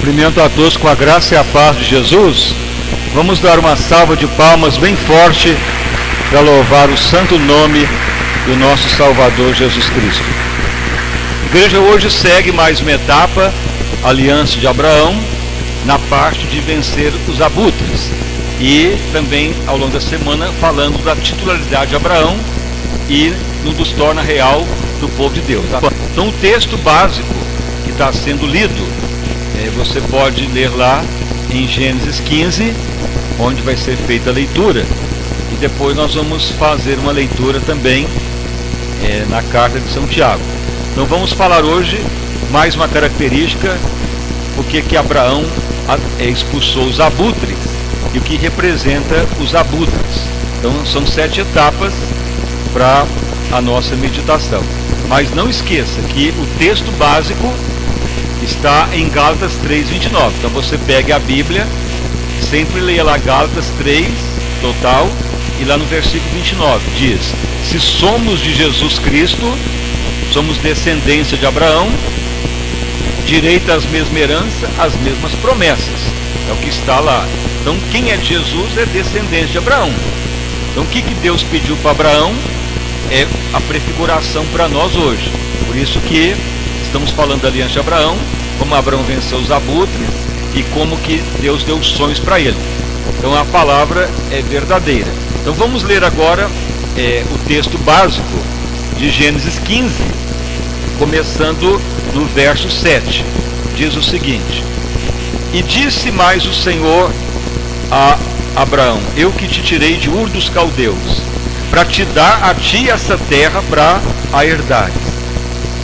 Cumprimento a todos com a graça e a paz de Jesus. Vamos dar uma salva de palmas bem forte para louvar o santo nome do nosso Salvador Jesus Cristo. A igreja hoje segue mais uma etapa, a aliança de Abraão, na parte de vencer os abutres. E também ao longo da semana falando da titularidade de Abraão e nos torna real do povo de Deus. Então o texto básico que está sendo lido, você pode ler lá em Gênesis 15, onde vai ser feita a leitura, e depois nós vamos fazer uma leitura também na carta de São Tiago. Então vamos falar hoje mais uma característica, porque que Abraão expulsou os abutres e o que representa os abutres. Então são 7 etapas para a nossa meditação. Mas não esqueça que o texto básico está em Gálatas 3:29. Então você pega a Bíblia, sempre leia lá Gálatas 3, total, e lá no versículo 29 diz: se somos de Jesus Cristo, somos descendência de Abraão, direito às mesmas heranças, às mesmas promessas. É o que está lá. Então quem é de Jesus é descendente de Abraão. Então o que Deus pediu para Abraão é a prefiguração para nós hoje. Por isso que estamos falando da aliança de Abraão, como Abraão venceu os abutres e como que Deus deu sonhos para ele. Então a palavra é verdadeira. Então vamos ler agora o texto básico de Gênesis 15, começando no verso 7. Diz o seguinte: e disse mais o Senhor a Abraão: eu que te tirei de Ur dos Caldeus, para te dar a ti essa terra para a herdares.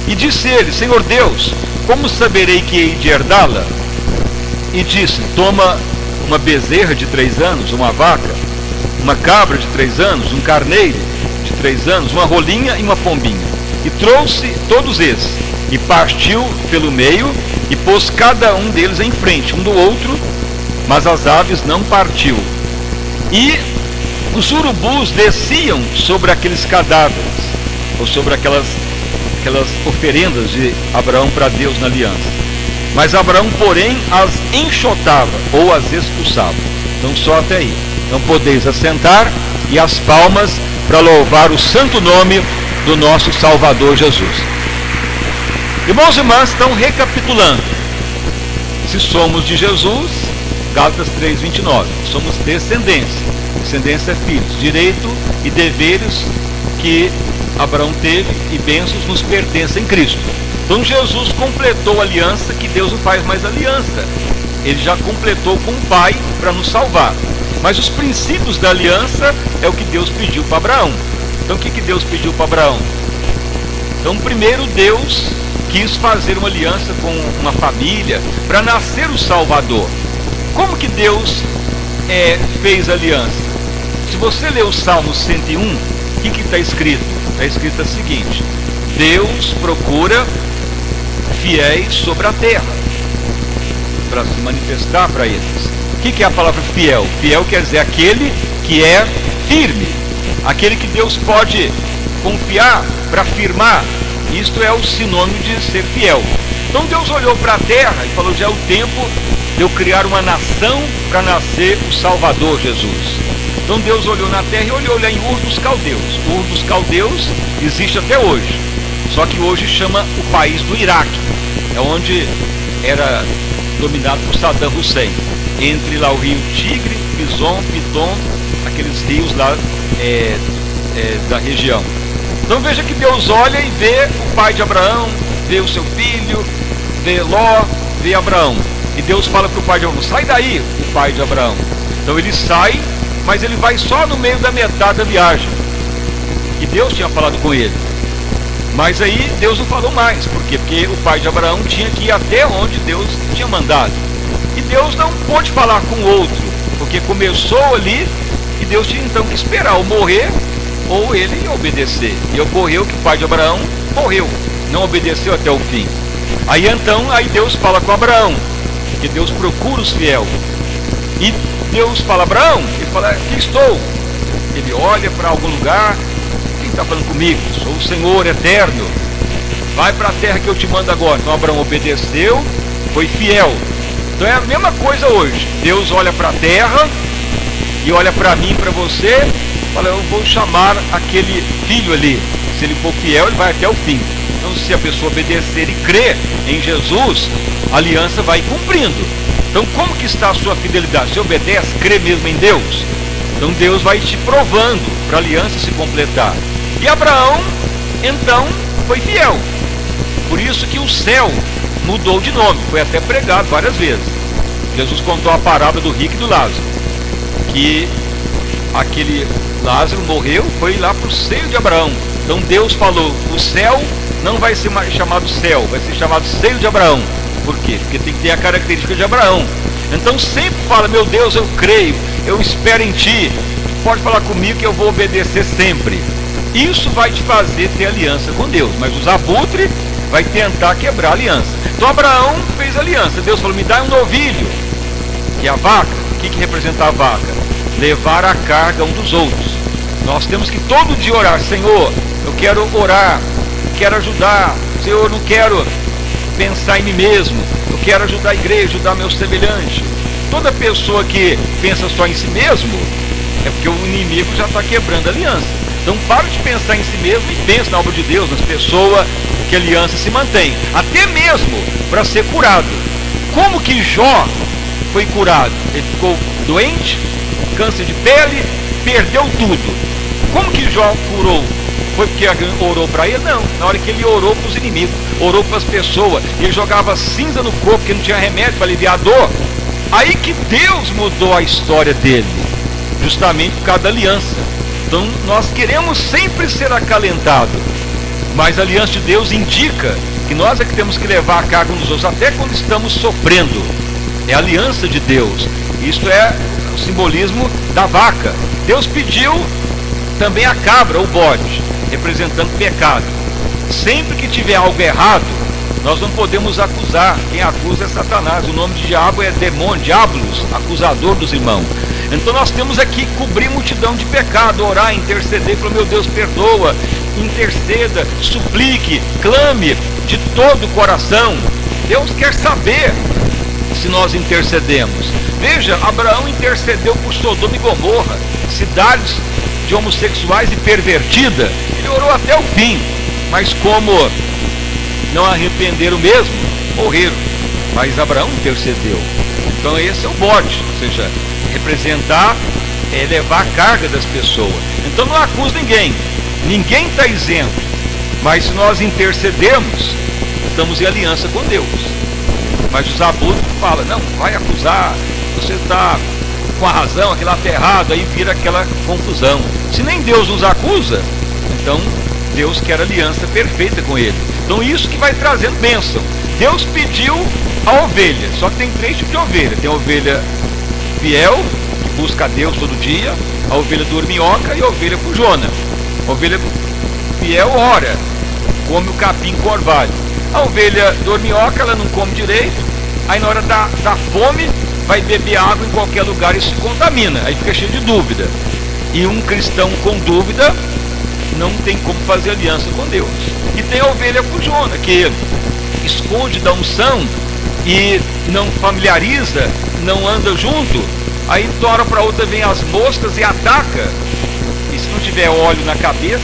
E disse ele: Senhor Deus, como saberei que hei de herdá-la? E disse: toma uma bezerra de 3 anos, uma vaca, uma cabra de 3 anos, um carneiro de 3 anos, uma rolinha e uma pombinha. E trouxe todos esses, e partiu pelo meio, e pôs cada um deles em frente, um do outro, mas as aves não partiu. E os urubus desciam sobre aqueles cadáveres, ou sobre aquelas oferendas de Abraão para Deus na aliança. Mas Abraão, porém, as enxotava ou as expulsava. Então só até aí. Não podeis assentar, e as palmas para louvar o santo nome do nosso Salvador Jesus. Irmãos e irmãs, estão recapitulando. Se somos de Jesus, Gálatas 3:29, somos descendência. Descendência é filhos, direito e deveres que Abraão teve e bênçãos nos pertencem em Cristo. Então Jesus completou a aliança, que Deus não faz mais aliança. Ele já completou com o Pai para nos salvar. Mas os princípios da aliança é o que Deus pediu para Abraão. Então o que Deus pediu para Abraão? Então primeiro Deus quis fazer uma aliança com uma família para nascer o Salvador. Como que Deus fez a aliança? Se você ler o Salmo 101, o que está escrito? Está escrito o seguinte: Deus procura fiéis sobre a terra para se manifestar para eles. O que é a palavra fiel? Fiel quer dizer aquele que é firme, aquele que Deus pode confiar para afirmar. Isto é o sinônimo de ser fiel. Então Deus olhou para a terra e falou: já é o tempo de eu criar uma nação para nascer o Salvador Jesus. Então Deus olhou na terra e olhou lá em Ur dos Caldeus. O Ur dos Caldeus existe até hoje, só que hoje chama o país do Iraque. É onde era dominado por Saddam Hussein. Entre lá o rio Tigre, Pison, Piton, aqueles rios lá da região. Então veja que Deus olha e vê o pai de Abraão, vê o seu filho, vê Ló, vê Abraão. E Deus fala para o pai de Abraão: sai daí, o pai de Abraão. Então ele sai, mas ele vai só no meio da metade da viagem. E Deus tinha falado com ele. Mas aí Deus não falou mais. Por quê? Porque o pai de Abraão tinha que ir até onde Deus tinha mandado. E Deus não pôde falar com o outro, porque começou ali e Deus tinha então que esperar ou morrer ou ele obedecer. E ocorreu que o pai de Abraão morreu, não obedeceu até o fim. Aí Deus fala com Abraão, que Deus procura os fiéis. E Deus fala: Abraão, ele fala: aqui estou. Ele olha para algum lugar: quem está falando comigo? Sou o Senhor eterno. Vai para a terra que eu te mando agora. Então Abraão obedeceu, foi fiel. Então é a mesma coisa hoje. Deus olha para a terra e olha para mim, para você, fala, eu vou chamar aquele filho ali. Se ele for fiel, ele vai até o fim. Então, se a pessoa obedecer e crer em Jesus, a aliança vai cumprindo. Então, como que está a sua fidelidade? Você obedece, crê mesmo em Deus? Então, Deus vai te provando para a aliança se completar. E Abraão, então, foi fiel. Por isso que o céu mudou de nome. Foi até pregado várias vezes. Jesus contou a parábola do rico e do Lázaro. Que aquele Lázaro morreu, foi lá para o seio de Abraão. Então Deus falou, o céu não vai ser mais chamado céu, vai ser chamado seio de Abraão. Por quê? Porque tem que ter a característica de Abraão. Então sempre fala, meu Deus, eu creio, eu espero em ti, pode falar comigo que eu vou obedecer sempre. Isso vai te fazer ter aliança com Deus, mas os abutres vai tentar quebrar a aliança. Então Abraão fez aliança, Deus falou, me dá um novilho, que é a vaca. O que representa a vaca? Levar a carga um dos outros. Nós temos que todo dia orar, Senhor, eu quero orar, quero ajudar, Senhor, eu não quero pensar em mim mesmo, eu quero ajudar a igreja, ajudar meu semelhante. Toda pessoa que pensa só em si mesmo, é porque o inimigo já está quebrando a aliança. Então para de pensar em si mesmo e pensa na obra de Deus, nas pessoas, que a aliança se mantém, até mesmo para ser curado. Como que Jó foi curado? Ele ficou doente, câncer de pele, perdeu tudo. Como que Jó curou? Foi porque alguém orou para ele? Não. Na hora que ele orou para os inimigos, orou para as pessoas, e ele jogava cinza no corpo, porque não tinha remédio para aliviar a dor. Aí que Deus mudou a história dele, justamente por causa da aliança. Então nós queremos sempre ser acalentados, mas a aliança de Deus indica que nós é que temos que levar a carga uns dos outros, até quando estamos sofrendo. É a aliança de Deus. Isto é o simbolismo da vaca. Deus pediu também a cabra, o bode, representando pecado. Sempre que tiver algo errado, nós não podemos acusar. Quem acusa é Satanás. O nome de diabo é demônio, diabolos, acusador dos irmãos. Então nós temos aqui que cobrir multidão de pecado, orar, interceder, falar, meu Deus, perdoa, interceda, suplique, clame de todo o coração. Deus quer saber se nós intercedemos. Veja, Abraão intercedeu por Sodoma e Gomorra, cidades de homossexuais e pervertida. Ele orou até o fim, mas como não arrependeram mesmo, morreram. Mas Abraão intercedeu. Então esse é o bode, ou seja, representar é levar a carga das pessoas. Então não acusa ninguém, ninguém está isento, mas se nós intercedermos, estamos em aliança com Deus. Mas os abutres falam, não, vai acusar, você está com a razão, aquilo está errado, aí vira aquela confusão. Se nem Deus nos acusa, então Deus quer aliança perfeita com ele. Então isso que vai trazendo bênção. Deus pediu a ovelha, só que tem 3 tipos de ovelha. Tem a ovelha fiel, que busca a Deus todo dia, a ovelha dorminhoca e a ovelha fujona. A ovelha fiel ora, come o capim com orvalho. A ovelha dorminhoca, ela não come direito, aí na hora da fome, vai beber água em qualquer lugar e se contamina, aí fica cheio de dúvida. E um cristão com dúvida não tem como fazer aliança com Deus. E tem a ovelha fujona, que esconde da unção e não familiariza, não anda junto, aí de uma hora para outra vem as moscas e ataca. E se não tiver óleo na cabeça,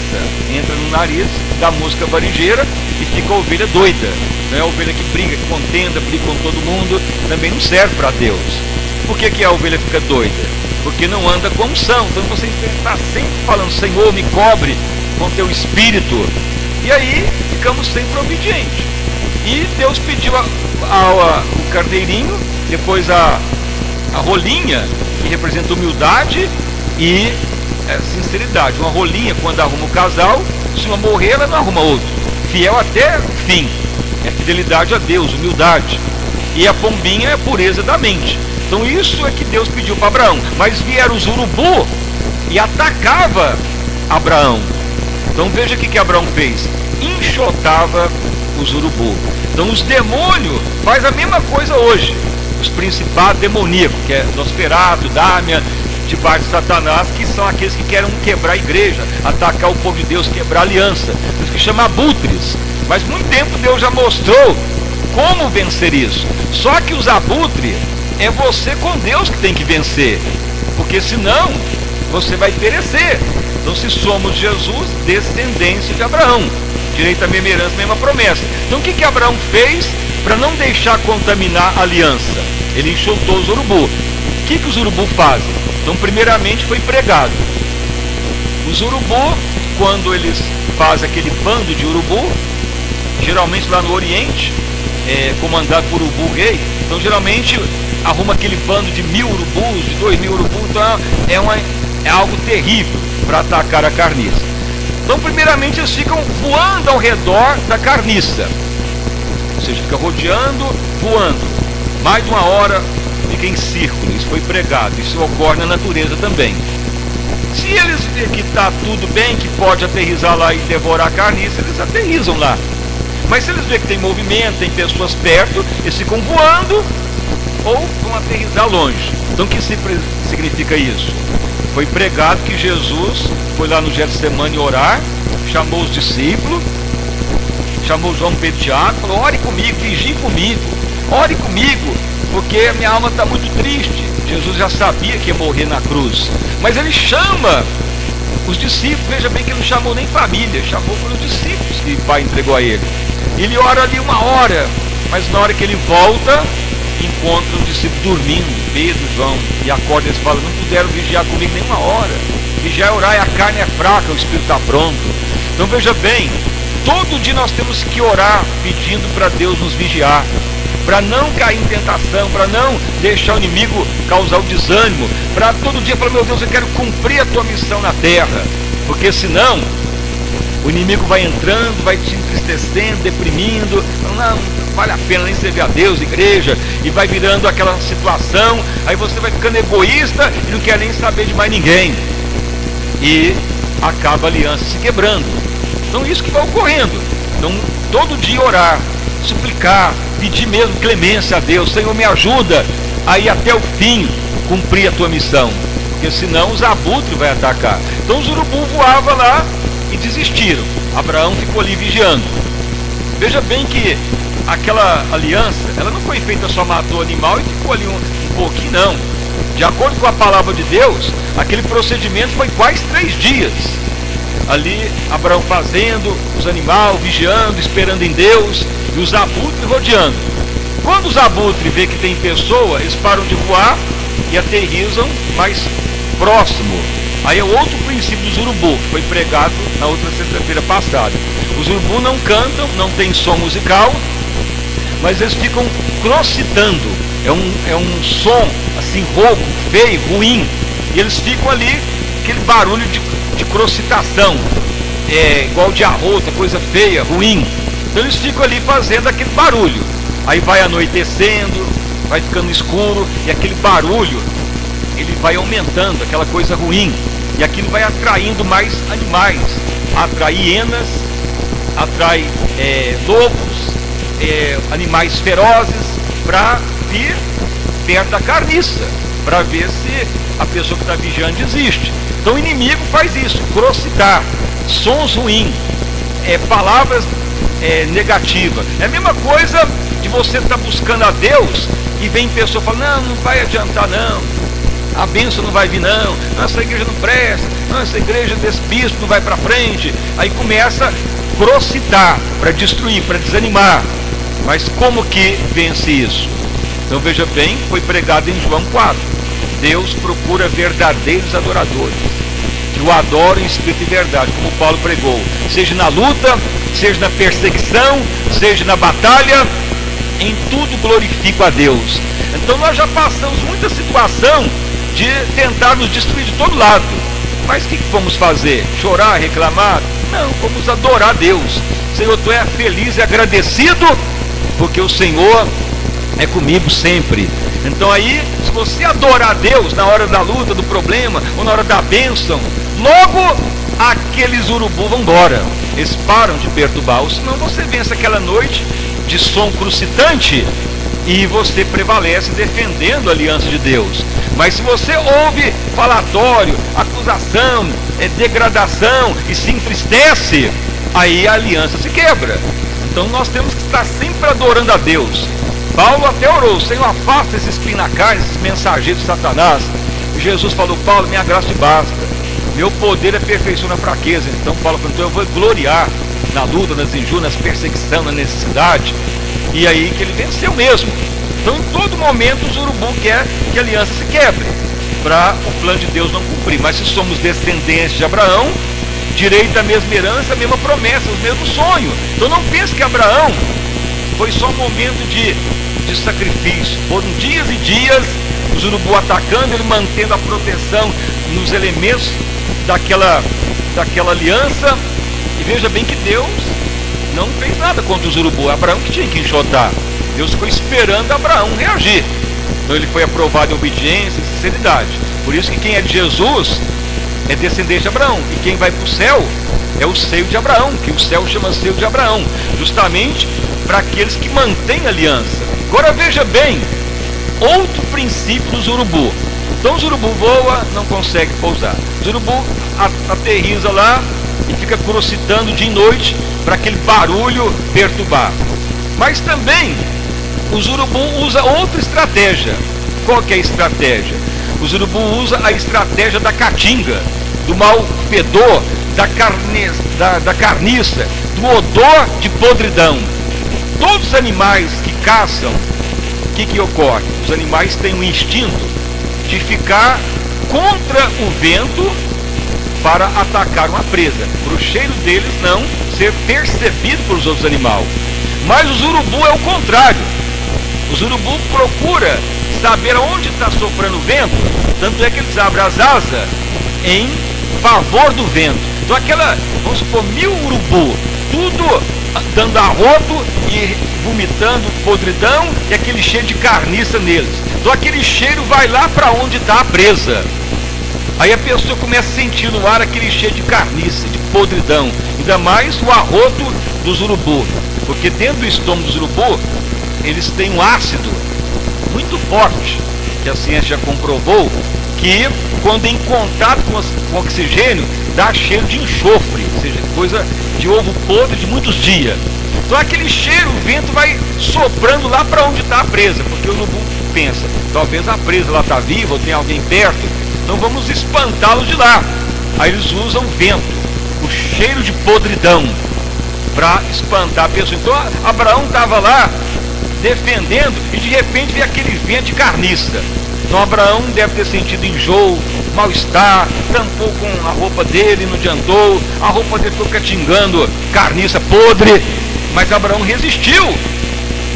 entra no nariz, dá mosca varingeira e fica a ovelha doida. Não é a ovelha que briga, que contenda, briga com todo mundo, também não serve para Deus. Por que a ovelha fica doida? Porque não anda com unção. Então você está sempre falando, Senhor, me cobre com teu espírito. E aí ficamos sempre obedientes. E Deus pediu o carneirinho, depois a rolinha, que representa humildade e sinceridade. Uma rolinha, quando arruma o casal, se uma morrer, ela não arruma outro. Fiel até o fim. É fidelidade a Deus, humildade. E a pombinha é a pureza da mente. Então isso é que Deus pediu para Abraão. Mas vieram os urubu e atacava Abraão. Então veja o que Abraão fez. Enxotava os urubu. Então os demônios fazem a mesma coisa hoje. Os principados demoníacos, que é Nosferatu, Damian, debaixo de Satanás, que são aqueles que querem quebrar a igreja, atacar o povo de Deus, quebrar a aliança. Por isso que chama abutres. Mas muito tempo Deus já mostrou como vencer isso. Só que os abutres é você com Deus que tem que vencer, porque senão você vai perecer. Então, se somos Jesus, descendência de Abraão, direito à mesma herança, mesma promessa. Então, o que Abraão fez para não deixar contaminar a aliança? Ele enxotou os urubu. O que os urubu fazem? Então, primeiramente foi pregado. Os urubu, quando eles fazem aquele bando de urubu, geralmente lá no Oriente, comandado por urubu rei, então geralmente arruma aquele bando de 1000 urubus, de 2000 urubus, então é algo terrível para atacar a carniça. Então, primeiramente, eles ficam voando ao redor da carniça, ou seja, fica rodeando, voando, mais de 1 hora fica em círculo. Isso foi pregado, isso ocorre na natureza também. Se eles verem que está tudo bem, que pode aterrissar lá e devorar a carniça, eles aterrissam lá. Mas se eles verem que tem movimento, tem pessoas perto, eles ficam voando ou vão aterrissar longe. Então, o que significa isso? Foi pregado que Jesus foi lá no Getsemane orar, chamou os discípulos, chamou João, Pedro e Tiago, falou: ore comigo, vigie comigo, ore comigo, porque a minha alma está muito triste. Jesus já sabia que ia morrer na cruz, mas ele chama os discípulos. Veja bem que ele não chamou nem família, chamou pelos discípulos que o Pai entregou a ele. Ele ora ali 1 hora, mas na hora que ele volta, encontra os discípulos dormindo, Pedro, João, e acorda e eles falam: não puderam vigiar comigo nem 1 hora. Vigiar é orar, e a carne é fraca, o espírito está pronto. Então veja bem, todo dia nós temos que orar pedindo para Deus nos vigiar, para não cair em tentação, para não deixar o inimigo causar o desânimo, para todo dia falar: meu Deus, eu quero cumprir a tua missão na terra, porque senão o inimigo vai entrando, vai te entristecendo, deprimindo, não vale a pena nem servir a Deus, igreja, e vai virando aquela situação, aí você vai ficando egoísta e não quer nem saber de mais ninguém, e acaba a aliança se quebrando. Então isso que vai ocorrendo. Então todo dia orar, suplicar, pedir mesmo clemência a Deus: Senhor, me ajuda a ir até o fim, cumprir a tua missão, porque senão os abutres vão atacar. Então os urubu voavam lá e desistiram. Abraão ficou ali vigiando. Veja bem que aquela aliança, ela não foi feita só matou o animal e ficou ali um pouquinho, não. De acordo com a palavra de Deus, aquele procedimento foi quase 3 dias. Ali Abraão fazendo, os animais vigiando, esperando em Deus, e os abutres rodeando. Quando os abutres vê que tem pessoa, eles param de voar e aterrissam mais próximo. Aí é outro princípio dos urubu, que foi pregado na outra sexta-feira passada. Os urubu não cantam, não tem som musical, mas eles ficam crocitando. É um som assim rouco, feio, ruim. E eles ficam ali, aquele barulho de crocitação, igual de arroto, coisa feia, ruim. Então eles ficam ali fazendo aquele barulho. Aí vai anoitecendo, vai ficando escuro, e aquele barulho ele vai aumentando, aquela coisa ruim, e aquilo vai atraindo mais animais, atrai hienas, atrai lobos, animais ferozes, para vir perto da carniça, para ver se a pessoa que está vigiando desiste. Então o inimigo faz isso, crocitar, sons ruins, palavras negativas. É a mesma coisa de você estar buscando a Deus e vem pessoa falando: não vai adiantar não, a bênção não vai vir não, essa igreja não presta, essa igreja desse bispo não vai para frente. Aí começa a crocitar, para destruir, para desanimar. Mas como que vence isso? Então veja bem, foi pregado em João 4. Deus procura verdadeiros adoradores, que o adoram em espírito e verdade, como Paulo pregou, seja na luta, seja na perseguição, seja na batalha, em tudo glorifico a Deus. Então nós já passamos muita situação de tentar nos destruir de todo lado, mas o que vamos fazer? Chorar, reclamar? Não, vamos adorar a Deus. Senhor, tu és feliz e agradecido, porque o Senhor é comigo sempre. Então aí, se você adorar a Deus na hora da luta, do problema, ou na hora da bênção, logo aqueles urubu vão embora, eles param de perturbar. Ou senão você vence aquela noite de som crucitante e você prevalece defendendo a aliança de Deus. Mas se você ouve falatório, acusação, degradação e se entristece, aí a aliança se quebra. Então nós temos que estar sempre adorando a Deus. Paulo até orou: Senhor, afasta esses pinacais, esses mensageiros de Satanás. E Jesus falou: Paulo, minha graça te basta, meu poder aperfeiçoa na fraqueza. Então Paulo falou: então eu vou gloriar na luta, nas injúrias, nas perseguição, na necessidade. E aí que ele venceu mesmo. Então em todo momento os urubu quer que a aliança se quebre, para o plano de Deus não cumprir. Mas se somos descendentes de Abraão, direito à mesma herança, a mesma promessa, o mesmo sonho. Então não pense que Abraão foi só um momento de sacrifício. Foram dias e dias os urubu atacando, ele mantendo a proteção nos elementos daquela aliança. E veja bem que Deus não fez nada contra os urubu. Abraão que tinha que enxotar. Deus ficou esperando Abraão reagir. Então ele foi aprovado em obediência e sinceridade. Por isso que quem é de Jesus é descendente de Abraão. E quem vai para o céu é o seio de Abraão, que o céu chama seio de Abraão, justamente para aqueles que mantêm aliança. Agora veja bem, outro princípio dos urubu. Então os urubu voam, não consegue pousar. Os urubu aterriza lá e fica crocitando dia e noite para aquele barulho perturbar. Mas também os urubu usam outra estratégia. Qual que é a estratégia? Os urubu usam a estratégia da caatinga, do mau fedor, da carniça, do odor de podridão. Todos os animais que caçam, o que ocorre? Os animais têm um instinto de ficar contra o vento para atacar uma presa, para o cheiro deles não ser percebido pelos outros animais. Mas os urubu é o contrário. Os urubu procuram saber onde está soprando o vento, tanto é que eles abrem as asas em favor do vento. Então vamos supor, 1000 urubu, tudo dando arroto e vomitando podridão e aquele cheiro de carniça neles. Então aquele cheiro vai lá para onde está a presa. Aí a pessoa começa a sentir no ar aquele cheiro de carniça, de podridão, ainda mais o arroto dos urubu, porque dentro do estômago dos urubu eles têm um ácido muito forte, que a ciência já comprovou, que quando em contato com oxigênio dá cheiro de enxofre, ou seja, coisa de ovo podre de muitos dias. Então aquele cheiro, o vento vai soprando lá para onde está a presa, porque o urubu pensa, talvez a presa lá está viva ou tem alguém perto, então vamos espantá-los de lá. Aí eles usam o vento, o cheiro de podridão, para espantar a pessoa. Então Abraão estava lá defendendo e de repente veio aquele vento de carniça. Então Abraão deve ter sentido enjoo, mal-estar, tampou com a roupa dele, não adiantou, a roupa dele ficou catingando carniça podre, mas Abraão resistiu,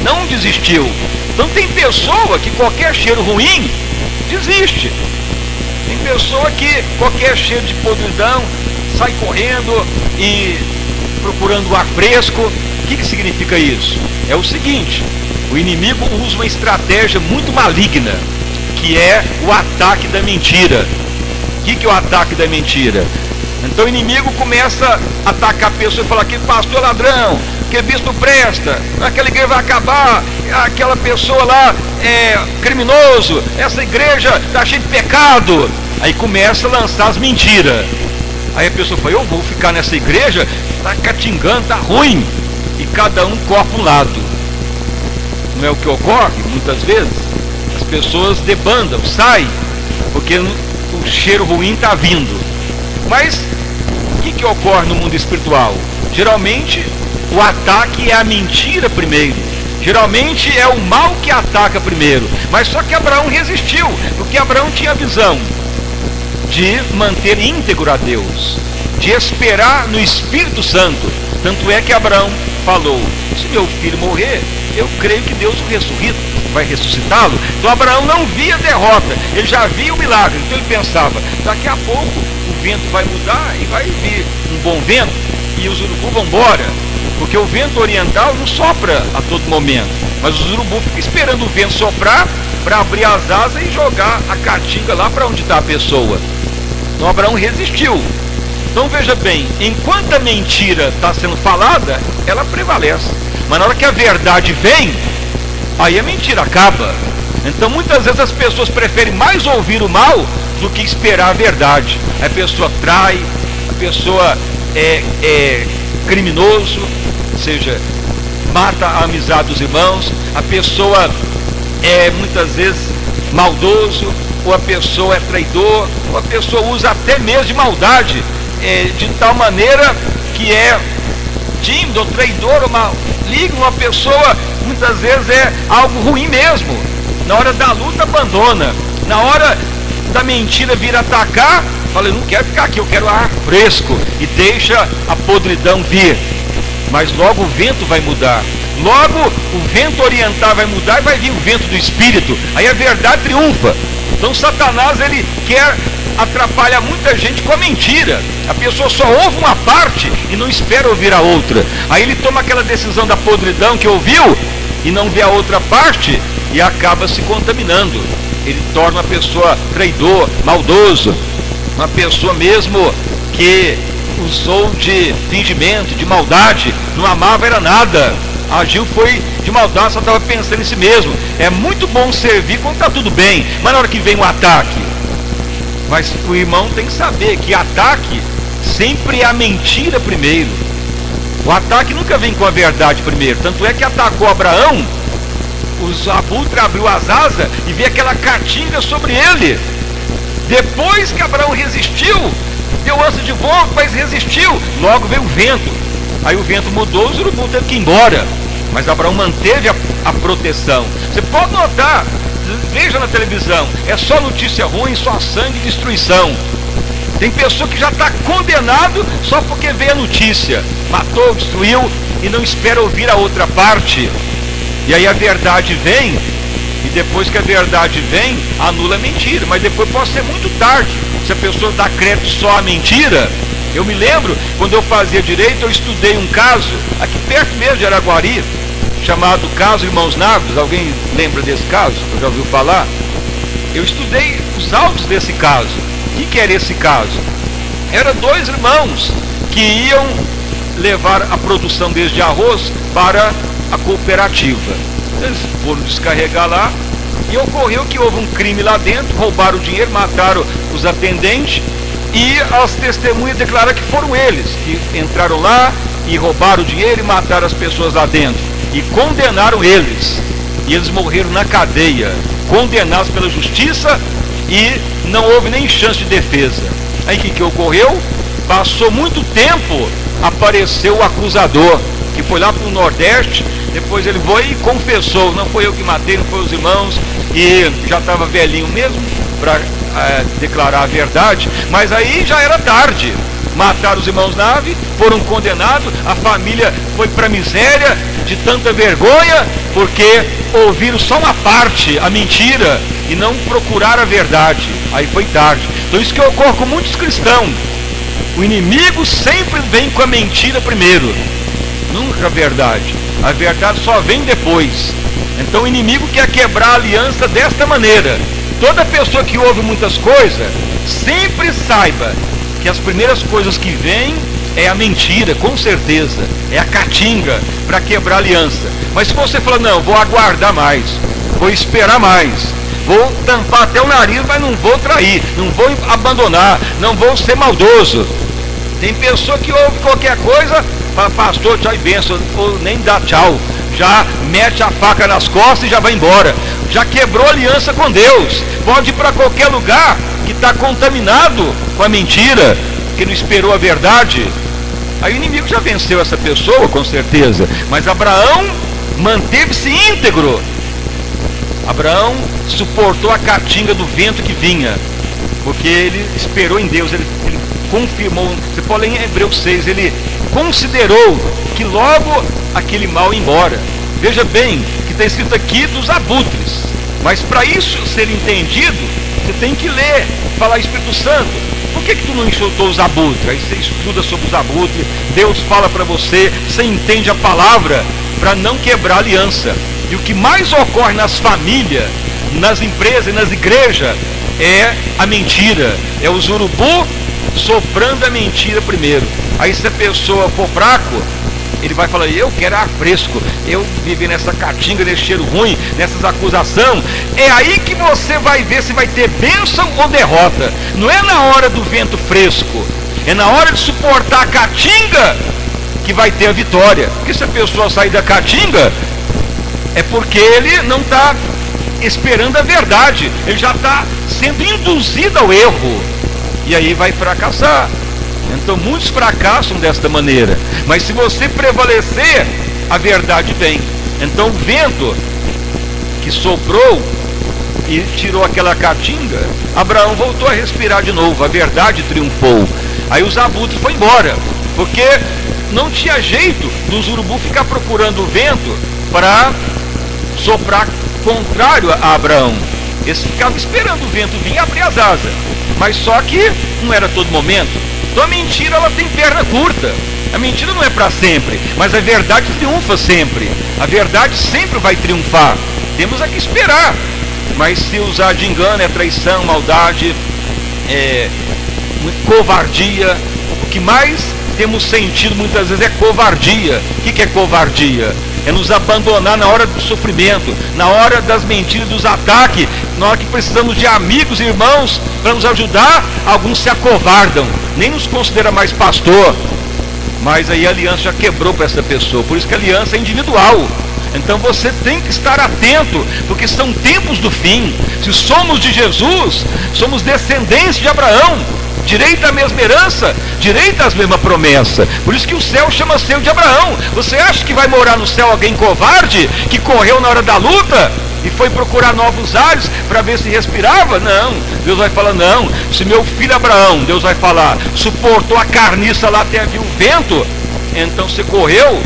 não desistiu. Então tem pessoa que qualquer cheiro ruim desiste. Tem pessoa que qualquer cheiro de podridão sai correndo e procurando ar fresco. O que significa isso? É o seguinte: o inimigo usa uma estratégia muito maligna, que é o ataque da mentira. O que é o ataque da mentira? Então o inimigo começa a atacar a pessoa e falar: aquele pastor é ladrão, aquele bispo presta, aquela igreja vai acabar, aquela pessoa lá é criminoso, essa igreja está cheia de pecado. Aí começa a lançar as mentiras. Aí a pessoa fala: eu vou ficar nessa igreja, está catingando, está ruim. E cada um corre para um lado. Não é o que ocorre muitas vezes? As pessoas debandam, saem, porque o cheiro ruim está vindo. Mas o que ocorre no mundo espiritual? Geralmente o ataque é a mentira primeiro. Geralmente é o mal que ataca primeiro. Mas só que Abraão resistiu, porque Abraão tinha a visão de manter íntegro a Deus, de esperar no Espírito Santo. Tanto é que Abraão falou: se meu filho morrer, eu creio que Deus vai ressuscitá-lo. Então Abraão não via derrota, ele já via o milagre. Então ele pensava: daqui a pouco o vento vai mudar e vai vir um bom vento e os urubu vão embora, porque o vento oriental não sopra a todo momento, mas os urubu ficam esperando o vento soprar para abrir as asas e jogar a caatinga lá para onde está a pessoa. Então Abraão resistiu. Então veja bem, enquanto a mentira está sendo falada, ela prevalece. Mas na hora que a verdade vem, aí a mentira acaba. Então muitas vezes as pessoas preferem mais ouvir o mal do que esperar a verdade. A pessoa trai, a pessoa é criminoso, ou seja, mata a amizade dos irmãos, a pessoa é muitas vezes maldoso, ou a pessoa é traidor, ou a pessoa usa até mesmo de maldade, de tal maneira que é tímido, ou traidor, ou maligno. Uma pessoa muitas vezes é algo ruim mesmo. Na hora da luta abandona, na hora da mentira vir atacar, fala, eu não quero ficar aqui, eu quero ar fresco, e deixa a podridão vir. Mas logo o vento vai mudar, logo o vento oriental vai mudar, e vai vir o vento do Espírito, aí a verdade triunfa. Então Satanás, ele quer atrapalhar muita gente com a mentira. A pessoa só ouve uma parte e não espera ouvir a outra, aí ele toma aquela decisão da podridão que ouviu e não vê a outra parte, e acaba se contaminando. Ele torna uma pessoa traidor, maldoso, uma pessoa mesmo que usou de fingimento, de maldade, não amava era nada, agiu foi de maldade, só estava pensando em si mesmo. É muito bom servir quando está tudo bem, mas na hora que vem um ataque, mas o irmão tem que saber que ataque sempre é a mentira primeiro. O ataque nunca vem com a verdade primeiro. Tanto é que atacou Abraão, os abutres abriu as asas e veio aquela caatinga sobre ele. Depois que Abraão resistiu, deu ânsia de voo, mas resistiu, logo veio o vento. Aí o vento mudou, os urubus teve que ir embora, mas Abraão manteve a proteção. Você pode notar, veja na televisão, é só notícia ruim, só sangue e destruição. Tem pessoa que já está condenado só porque veio a notícia, matou, destruiu e não espera ouvir a outra parte. E aí a verdade vem, e depois que a verdade vem, anula a mentira, mas depois pode ser muito tarde, se a pessoa dá crédito só à mentira. Eu me lembro, quando eu fazia direito, eu estudei um caso, aqui perto mesmo de Araguari, chamado caso Irmãos Naves. Alguém lembra desse caso? Eu já ouviu falar? Eu estudei os autos desse caso. O que era esse caso? Eram dois irmãos que iam levar a produção deles de arroz para a cooperativa. Eles foram descarregar lá e ocorreu que houve um crime lá dentro, roubaram o dinheiro, mataram os atendentes, e as testemunhas declararam que foram eles que entraram lá e roubaram o dinheiro e mataram as pessoas lá dentro, e condenaram eles, e eles morreram na cadeia, condenados pela justiça, e não houve nem chance de defesa. Aí o que ocorreu? Passou muito tempo, apareceu o acusador, que foi lá para o Nordeste. Depois ele foi e confessou, não foi eu que matei, não foi os irmãos, e já estava velhinho mesmo para declarar a verdade, mas aí já era tarde. Mataram os irmãos Nave, foram condenados, a família foi para a miséria de tanta vergonha, porque ouviram só uma parte, a mentira, e não procuraram a verdade. Aí foi tarde. Então isso que ocorre com muitos cristãos. O inimigo sempre vem com a mentira primeiro, nunca a verdade. A verdade só vem depois. Então o inimigo quer quebrar a aliança desta maneira. Toda pessoa que ouve muitas coisas, sempre saiba que as primeiras coisas que vêm é a mentira, com certeza, é a caatinga para quebrar a aliança. Mas se você falar, não, vou aguardar mais, vou esperar mais, vou tampar até o nariz, mas não vou trair, não vou abandonar, não vou ser maldoso. Tem pessoa que ouve qualquer coisa, fala, pastor, tchau e benção, ou nem dá tchau, já mete a faca nas costas e já vai embora, já quebrou a aliança com Deus, pode ir para qualquer lugar que está contaminado com a mentira, que não esperou a verdade. Aí o inimigo já venceu essa pessoa, com certeza, mas Abraão manteve-se íntegro. Abraão suportou a caatinga do vento que vinha, porque ele esperou em Deus, ele confirmou. Você pode ler em Hebreus 6, ele considerou que logo aquele mal ia embora. Veja bem que está escrito aqui dos abutres, mas para isso ser entendido, você tem que ler, falar, Espírito Santo, por que tu não enxutou os abutres? Aí você estuda sobre os abutres, Deus fala para você, você entende a palavra para não quebrar a aliança. E o que mais ocorre nas famílias, nas empresas e nas igrejas é a mentira, é os urubu soprando a mentira primeiro. Aí se a pessoa for fraco, ele vai falar, eu quero ar fresco, eu viver nessa caatinga, nesse cheiro ruim, nessas acusações. É aí que você vai ver se vai ter bênção ou derrota. Não é na hora do vento fresco, é na hora de suportar a caatinga que vai ter a vitória. Porque se a pessoa sair da caatinga, é porque ele não está esperando a verdade, ele já está sendo induzido ao erro, e aí vai fracassar. Então muitos fracassam desta maneira, mas se você prevalecer, a verdade vem. Então o vento que soprou e tirou aquela caatinga, Abraão voltou a respirar de novo, a verdade triunfou. Aí os abutres foram embora, porque não tinha jeito dos urubus ficar procurando o vento para soprar contrário a Abraão. Eles ficavam esperando o vento vir e abrir as asas, mas só que não era todo momento. Então a mentira, ela tem perna curta. A mentira não é para sempre, mas a verdade triunfa sempre. A verdade sempre vai triunfar. Temos que esperar. Mas se usar de engano, é traição, maldade, covardia. O que mais temos sentido muitas vezes é covardia. O que é covardia? É nos abandonar na hora do sofrimento, na hora das mentiras, dos ataques, na hora que precisamos de amigos e irmãos para nos ajudar. Alguns se acovardam, nem nos considera mais pastor, mas aí a aliança já quebrou para essa pessoa. Por isso que a aliança é individual. Então você tem que estar atento, porque são tempos do fim. Se somos de Jesus, somos descendentes de Abraão, direito à mesma herança, direito às mesmas promessas. Por isso que o céu chama céu de Abraão. Você acha que vai morar no céu alguém covarde, que correu na hora da luta e foi procurar novos ares para ver se respirava? Não, Deus vai falar, não. Se meu filho Abraão, Deus vai falar, suportou a carniça lá até vir o vento, então você correu,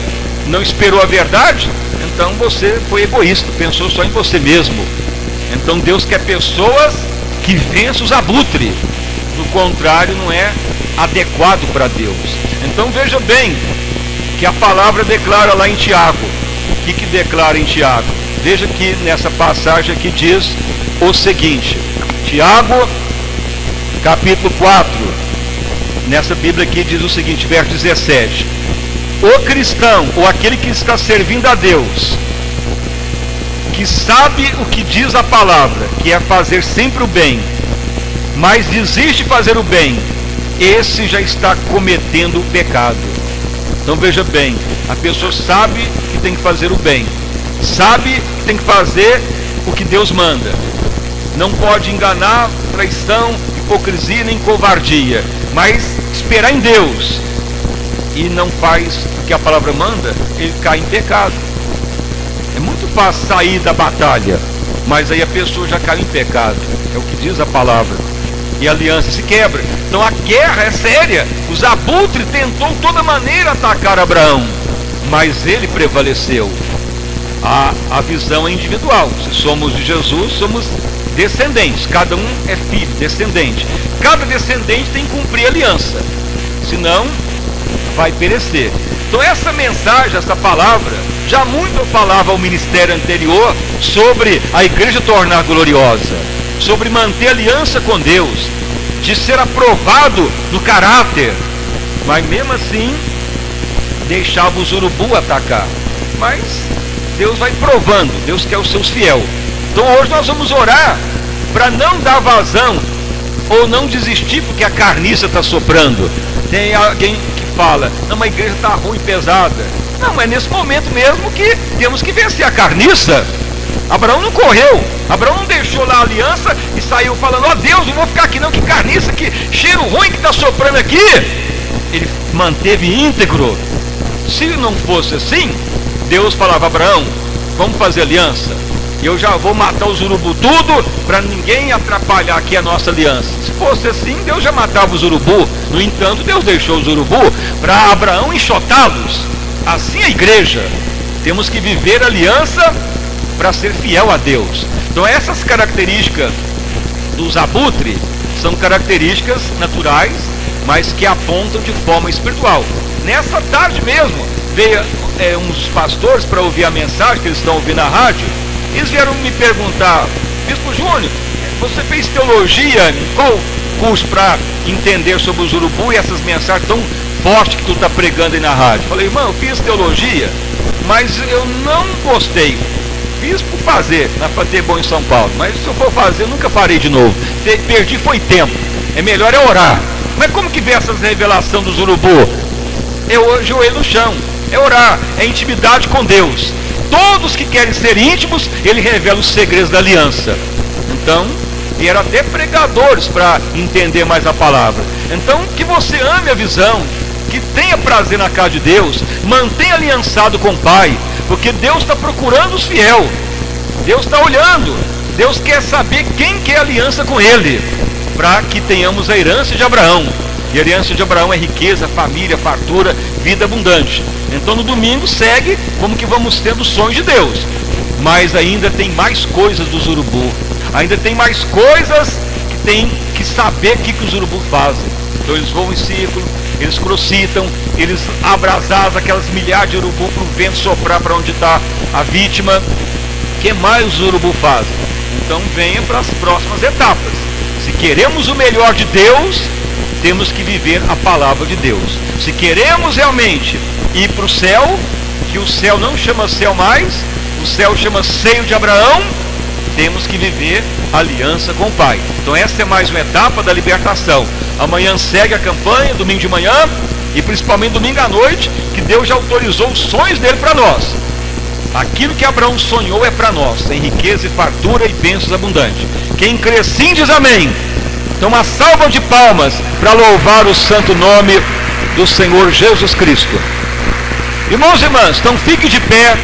não esperou a verdade, então você foi egoísta, pensou só em você mesmo. Então Deus quer pessoas que vençam os abutres. Do contrário, não é adequado para Deus. Então veja bem que a palavra declara lá em Tiago. O que declara em Tiago? Veja que nessa passagem aqui diz o seguinte, Tiago capítulo 4, nessa Bíblia aqui diz o seguinte, verso 17: o cristão, ou aquele que está servindo a Deus, que sabe o que diz a palavra, que é fazer sempre o bem, mas desiste de fazer o bem, esse já está cometendo o pecado. Então veja bem, a pessoa sabe que tem que fazer o bem, sabe que tem que fazer o que Deus manda, não pode enganar, traição, hipocrisia nem covardia, mas esperar em Deus e não faz o que a palavra manda, ele cai em pecado. É muito fácil sair da batalha, mas aí a pessoa já cai em pecado, é o que diz a palavra, e a aliança se quebra. Então a guerra é séria. Os abutres tentou de toda maneira atacar Abraão, mas ele prevaleceu. A visão é individual. Se somos de Jesus, somos descendentes, cada um é filho, descendente. Cada descendente tem que cumprir a aliança, senão vai perecer. Então essa mensagem, essa palavra, já muito eu falava ao ministério anterior sobre a igreja tornar gloriosa, sobre manter aliança com Deus, de ser aprovado no caráter, mas mesmo assim deixava os urubu atacar. Mas Deus vai provando, Deus quer os seus fiéis. Então hoje nós vamos orar para não dar vazão ou não desistir porque a carniça está soprando. Tem alguém que fala, não, mas a igreja está ruim, pesada. Não, é nesse momento mesmo que temos que vencer a carniça. Abraão não correu, Abraão não deixou lá a aliança e saiu falando, ó Deus, não vou ficar aqui não, que carniça, que cheiro ruim que está soprando aqui. Ele manteve íntegro. Se não fosse assim, Deus falava, Abraão, vamos fazer aliança, eu já vou matar os urubu tudo, para ninguém atrapalhar aqui a nossa aliança. Se fosse assim, Deus já matava os urubu. No entanto, Deus deixou os urubu para Abraão enxotá-los. Assim a igreja, temos que viver aliança para ser fiel a Deus. Então essas características dos abutres são características naturais, mas que apontam de forma espiritual. Nessa tarde mesmo, veio uns pastores para ouvir a mensagem que eles estão ouvindo na rádio. Eles vieram me perguntar, Bispo Júnior, você fez teologia, qual curso para entender sobre os urubu e essas mensagens tão fortes que tu está pregando aí na rádio? Falei, irmão, eu fiz teologia, mas eu não gostei. Fiz por fazer, para ter bom em São Paulo, mas se eu for fazer, eu nunca farei de novo. Perdi foi tempo, é melhor orar. Mas como que vê essas revelações dos urubu? é o joelho no chão, é orar, é intimidade com Deus. Todos que querem ser íntimos, ele revela os segredos da aliança. Então, e eram até pregadores para entender mais a palavra. Então, que você ame a visão, que tenha prazer na casa de Deus, mantenha aliançado com o Pai, porque Deus está procurando os fiéis. Deus está olhando, Deus quer saber quem quer aliança com Ele, para que tenhamos a herança de Abraão. E a herança de Abraão é riqueza, família, fartura, vida abundante. Então no domingo segue como que vamos tendo os sonhos de Deus. Mas ainda tem mais coisas dos urubu. Ainda tem mais coisas que tem que saber o que os urubu fazem. Então eles voam em círculo, eles crocitam, eles abrasam aquelas milhares de urubu para o vento soprar para onde está a vítima. O que mais os urubu fazem? Então venha para as próximas etapas. Se queremos o melhor de Deus, temos que viver a palavra de Deus. Se queremos realmente ir para o céu, que o céu não chama céu mais, o céu chama seio de Abraão, temos que viver a aliança com o Pai. Então essa é mais uma etapa da libertação. Amanhã segue a campanha, domingo de manhã, e principalmente domingo à noite, que Deus já autorizou os sonhos dele para nós. Aquilo que Abraão sonhou é para nós, em riqueza e fartura e bênçãos abundantes. Quem crê sim diz amém. Então uma salva de palmas para louvar o santo nome do Senhor Jesus Cristo. Irmãos e irmãs, então fique de pé,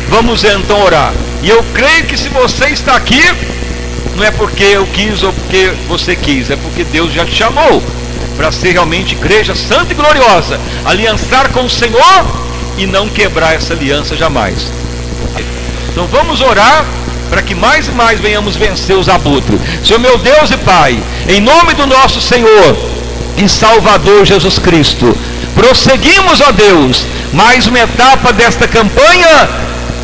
vamos então orar. E eu creio que se você está aqui, não é porque eu quis ou porque você quis, é porque Deus já te chamou para ser realmente igreja santa e gloriosa, aliançar com o Senhor e não quebrar essa aliança jamais. Então vamos orar para que mais e mais venhamos vencer os abutres. Senhor meu Deus e Pai, em nome do nosso Senhor e Salvador Jesus Cristo, prosseguimos, ó Deus, mais uma etapa desta campanha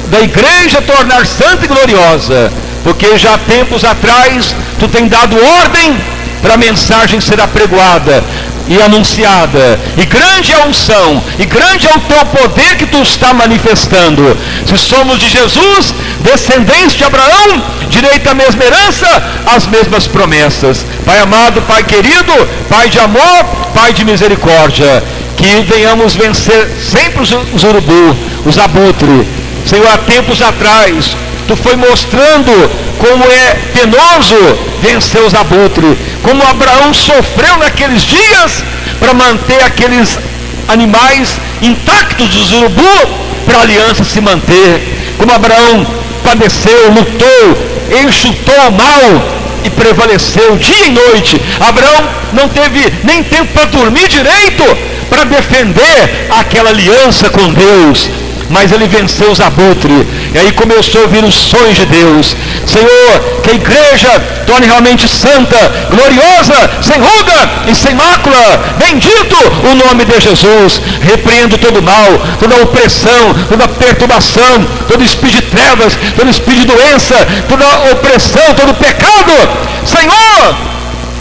da igreja tornar santa e gloriosa, porque já tempos atrás Tu tem dado ordem para a mensagem ser apregoada e anunciada, e grande é a unção, e grande é o Teu poder que Tu está manifestando. Se somos de Jesus, descendentes de Abraão, direito à mesma herança, as mesmas promessas. Pai amado, Pai querido, Pai de amor, Pai de misericórdia, que venhamos vencer sempre os urubu, os abutres. Senhor, há tempos atrás, Tu foi mostrando como é penoso vencer os abutres, como Abraão sofreu naqueles dias para manter aqueles animais intactos dos urubu, para a aliança se manter, como Abraão padeceu, lutou, enxutou o mal e prevaleceu dia e noite. Abraão não teve nem tempo para dormir direito, para defender aquela aliança com Deus, mas ele venceu os abutres, e aí começou a ouvir os sonhos de Deus. Senhor, que a igreja torne realmente santa, gloriosa, sem ruga e sem mácula. Bendito o nome de Jesus. Repreendo todo mal, toda opressão, toda perturbação, todo espírito de trevas, todo espírito de doença, toda opressão, todo pecado. Senhor,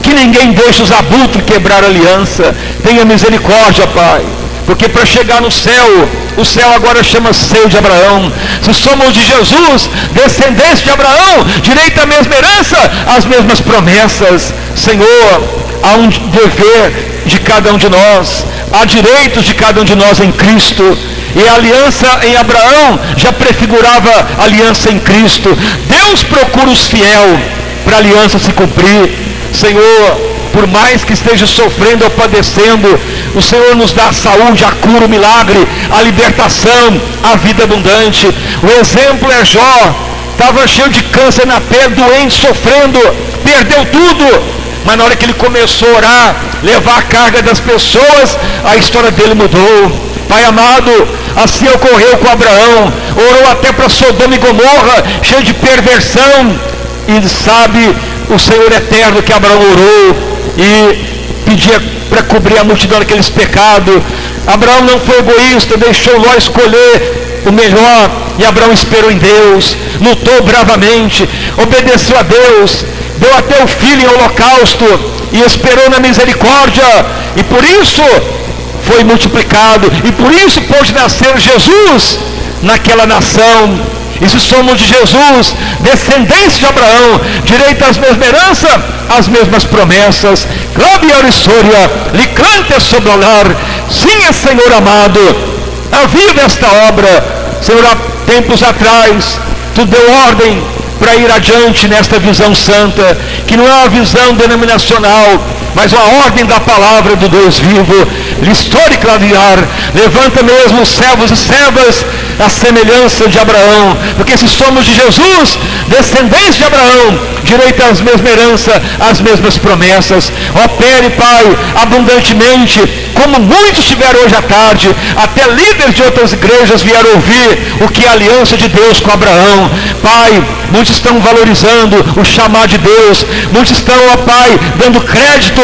que ninguém deixe os abutres quebrar a aliança. Tenha misericórdia, Pai, porque para chegar no céu, o céu agora chama seio de Abraão. Se somos de Jesus, descendentes de Abraão, direito à mesma herança, as mesmas promessas. Senhor, há um dever de cada um de nós, há direitos de cada um de nós em Cristo, e a aliança em Abraão já prefigurava a aliança em Cristo. Deus procura os fiéis para a aliança se cumprir. Senhor, por mais que esteja sofrendo ou padecendo, o Senhor nos dá a saúde, a cura, o milagre, a libertação, a vida abundante. O exemplo é Jó, estava cheio de câncer na pele, doente, sofrendo, perdeu tudo, mas na hora que ele começou a orar, levar a carga das pessoas, a história dele mudou. Pai amado, assim ocorreu com Abraão, orou até para Sodoma e Gomorra, cheio de perversão, e sabe, o Senhor eterno que Abraão orou e pedia para cobrir a multidão daqueles pecados. Abraão não foi egoísta, deixou Ló escolher o melhor, e Abraão esperou em Deus, lutou bravamente, obedeceu a Deus, deu até o filho em holocausto e esperou na misericórdia, e por isso foi multiplicado, e por isso pôde nascer Jesus naquela nação, E se somos de Jesus, descendentes de Abraão, direito às mesmas heranças, as mesmas promessas. Glória e história, licante sobrolar. Sim, Senhor amado, aviva esta obra. Senhor, há tempos atrás, Tu deu ordem para ir adiante nesta visão santa, que não é uma visão denominacional, mas uma ordem da palavra do Deus vivo. Listor e clarear, levanta mesmo os servos e servas a semelhança de Abraão, porque se somos de Jesus, descendentes de Abraão, direito às mesmas heranças, às mesmas promessas. Opere, Pai, abundantemente, como muitos tiveram hoje à tarde, até líderes de outras igrejas vieram ouvir o que é a aliança de Deus com Abraão. Pai, muitos estão valorizando o chamado de Deus, muitos estão, ó Pai, dando crédito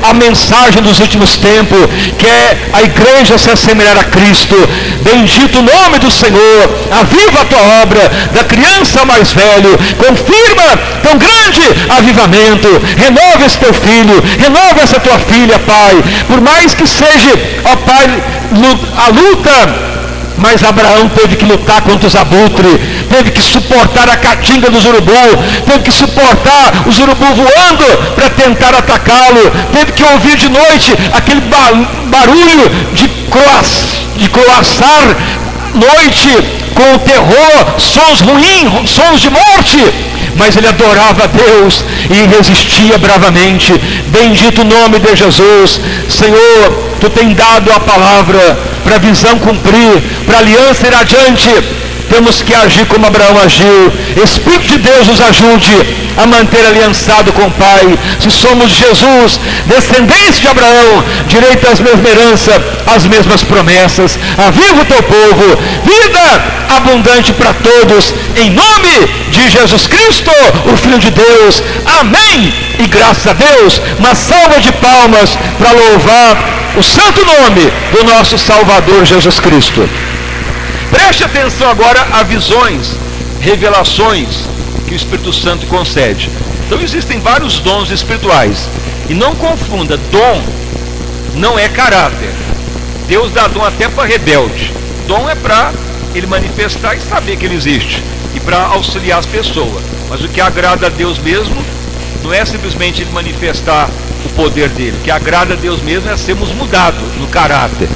à mensagem dos últimos tempos, que é a igreja se assemelhar a Cristo. Bendito o nome do Senhor, aviva a tua obra, da criança ao mais velho, confirma tão grande avivamento, renova esse teu filho, renova essa tua filha, Pai, por mais que seja, ó Pai, a luta. Mas Abraão teve que lutar contra os abutres, teve que suportar a caatinga dos urubu, teve que suportar os urubu voando para tentar atacá-lo, teve que ouvir de noite aquele barulho de croaçar noite, com o terror, sons ruins, sons de morte. Mas ele adorava a Deus e resistia bravamente. Bendito o nome de Jesus. Senhor, Tu tem dado a palavra para a visão cumprir, para a aliança ir adiante. Temos que agir como Abraão agiu. Espírito de Deus nos ajude a manter aliançado com o Pai. Se somos de Jesus, descendentes de Abraão, direito às mesmas heranças, às mesmas promessas. Aviva o teu povo, vida abundante para todos, em nome de Jesus Cristo, o Filho de Deus. Amém. E graças a Deus, uma salva de palmas para louvar o santo nome do nosso Salvador Jesus Cristo. Preste atenção agora a visões, revelações que o Espírito Santo concede. Então existem vários dons espirituais. E não confunda, dom não é caráter. Deus dá dom até para rebelde. Dom é para ele manifestar e saber que ele existe, e para auxiliar as pessoas. Mas o que agrada a Deus mesmo não é simplesmente ele manifestar o poder dele. O que agrada a Deus mesmo é sermos mudados no caráter.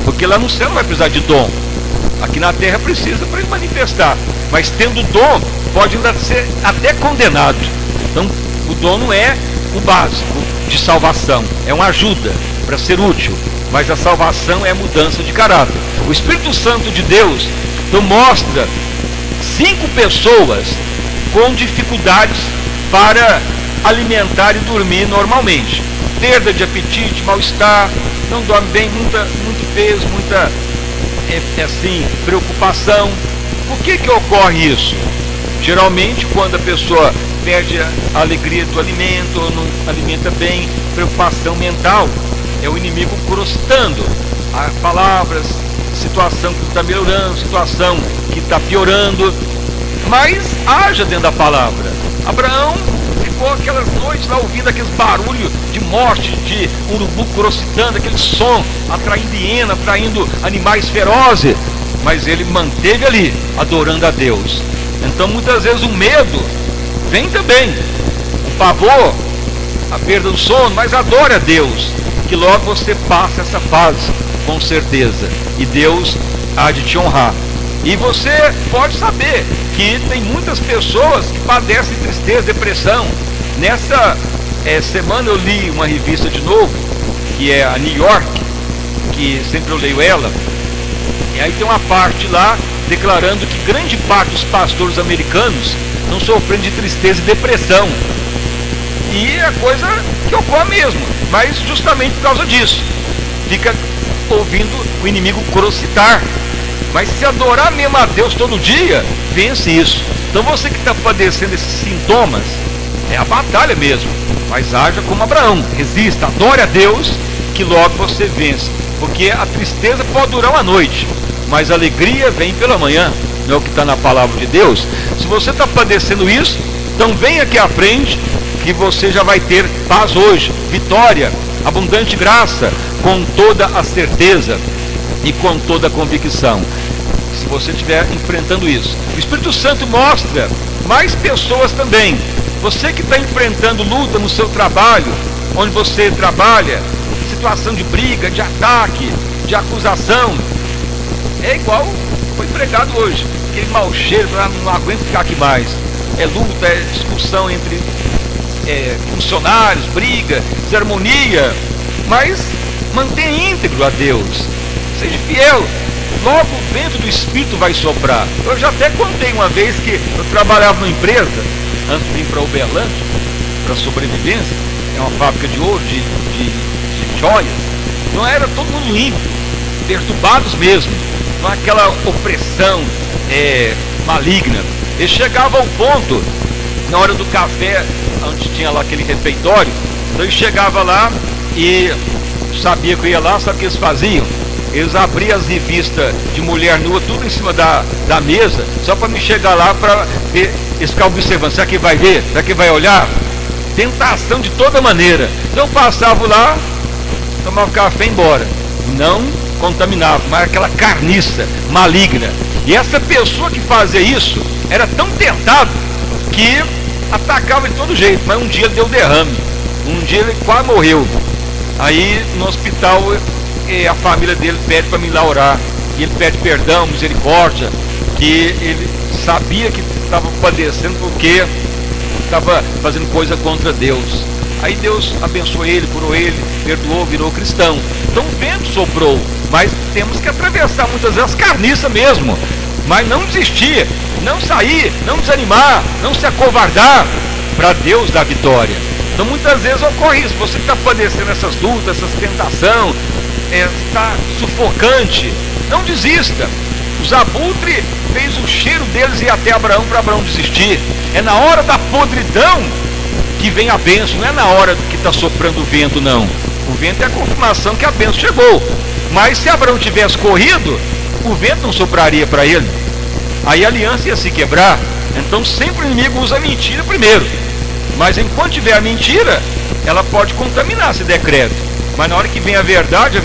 Porque lá no céu não vai precisar de dom. Aqui na terra precisa para ele manifestar. Mas tendo dom, pode ainda ser até condenado. Então o dom não é o básico de salvação. É uma ajuda para ser útil. Mas a salvação é mudança de caráter. O Espírito Santo de Deus então mostra 5 pessoas com dificuldades para alimentar e dormir normalmente. Perda de apetite, mal-estar, não dorme bem, muito peso, muita preocupação. Por que ocorre isso? Geralmente quando a pessoa perde a alegria do alimento, ou não alimenta bem, preocupação mental, é o inimigo crostando palavras, situação que está melhorando, situação que está piorando. Mas haja dentro da palavra. Abraão ficou aquelas noites lá ouvindo aqueles barulhos de morte, de urubu crocitando, aquele som, atraindo hiena, atraindo animais ferozes, mas ele manteve ali, adorando a Deus. Então muitas vezes o medo vem também, o pavor, a perda do sono, mas adore a Deus, que logo você passa essa fase, com certeza, e Deus há de te honrar. E você pode saber que tem muitas pessoas que padecem tristeza, depressão. Nessa semana eu li uma revista de novo, que é a New York, que sempre eu leio ela, e aí tem uma parte lá declarando que grande parte dos pastores americanos não sofrem de tristeza e depressão. E é coisa que ocorre mesmo, mas justamente por causa disso. Fica ouvindo o inimigo crocitar. Mas se adorar mesmo a Deus todo dia, vence isso. Então você que está padecendo esses sintomas, é a batalha mesmo. Mas haja como Abraão, resista, adore a Deus, que logo você vence. Porque a tristeza pode durar uma noite, mas a alegria vem pela manhã. Não é o que está na palavra de Deus? Se você está padecendo isso, então venha aqui à frente, que você já vai ter paz hoje, vitória, abundante graça, com toda a certeza e com toda a convicção. se você estiver enfrentando isso. O Espírito Santo mostra mais pessoas também. Você que está enfrentando luta no seu trabalho, onde você trabalha, situação de briga, de ataque, de acusação, é igual foi pregado hoje, aquele mau cheiro, não aguento ficar aqui mais. É luta, é discussão entre funcionários, briga, desarmonia, mas mantenha íntegro a Deus, seja fiel. Logo o vento do Espírito vai soprar. Eu já até contei uma vez que eu trabalhava numa empresa, antes de vir para Uberlândia, para sobrevivência, é uma fábrica de ouro, de joias. Não era todo mundo ímpio, perturbados mesmo, com aquela opressão maligna. Eles chegavam ao ponto, na hora do café, onde tinha lá aquele refeitório, então eles chegavam lá e sabia que eu ia lá, sabe o que eles faziam? Eles abriam as revistas de mulher nua, tudo em cima da mesa, só para me chegar lá para ver. Eles ficavam observando, será que vai ver? Será que vai olhar? Tentação de toda maneira. Então passavam lá, tomavam café e ia embora. Não contaminavam, mas aquela carniça maligna. E essa pessoa que fazia isso era tão tentado que atacava de todo jeito, mas um dia ele deu derrame. Um dia ele quase morreu. Aí no hospital a família dele pede para mim lá orar, e ele pede perdão, misericórdia, que ele sabia que estava padecendo porque estava fazendo coisa contra Deus. Aí Deus abençoou ele, curou ele, perdoou, virou cristão. Então o vento soprou, mas temos que atravessar muitas vezes as carniças mesmo, mas não desistir, não sair, não desanimar, não se acovardar, para Deus dar vitória. Então muitas vezes ocorre isso, você que está padecendo essas lutas, essas tentações, está sufocante, não desista. Os abutres fez o cheiro deles ir até Abraão para Abraão desistir. É na hora da podridão que vem a bênção, não é na hora que está soprando o vento, não. O vento é a confirmação que a bênção chegou. Mas se Abraão tivesse corrido, o vento não sopraria para ele. Aí a aliança ia se quebrar. Então sempre o inimigo usa a mentira primeiro. Mas enquanto tiver a mentira, ela pode contaminar esse decreto. Mas na hora que vem a verdade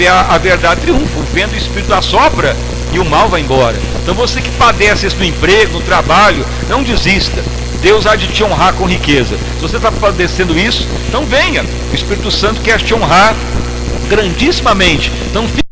triunfa. O vento do Espírito assopra e o mal vai embora. Então você que padece isso no emprego, no trabalho, não desista. Deus há de te honrar com riqueza. Se você está padecendo isso, então venha. O Espírito Santo quer te honrar grandissimamente. Então fique